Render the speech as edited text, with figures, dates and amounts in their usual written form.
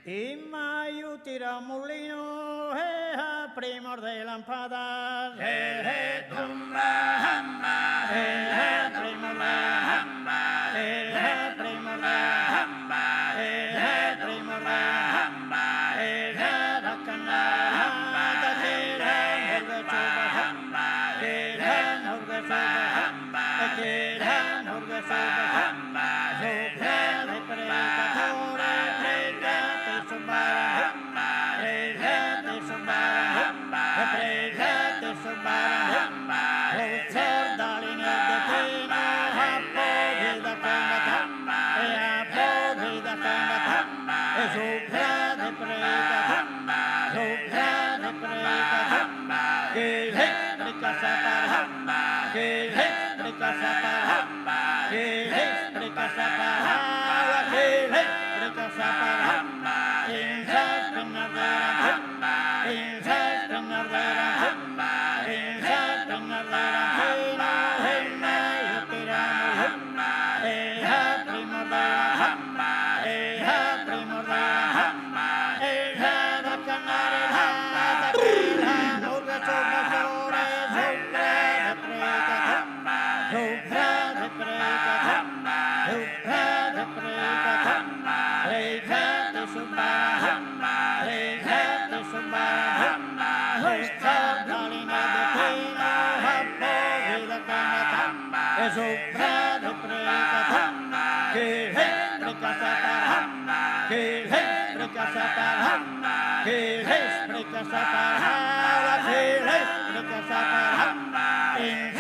Y mayo tira molino, primor de lampadas, tumba, hamba, primor de hamba, primor de hamba, primor de hamba, rakana, takira, hurga hamba, soba, akira, hurga soba, hamba, soba, de preta, tora, preta, te sobara, hamba, preta, te sobara, hamba, preta, te sobara, hamba, Hozor daline de pena, hapo vida kangata, hapo vida kangata, sobra de preta, sobra de preta, que le casa para, que le casa para, que le casa para, que le casa para, insas penadera, insas penadera, insas penadera, que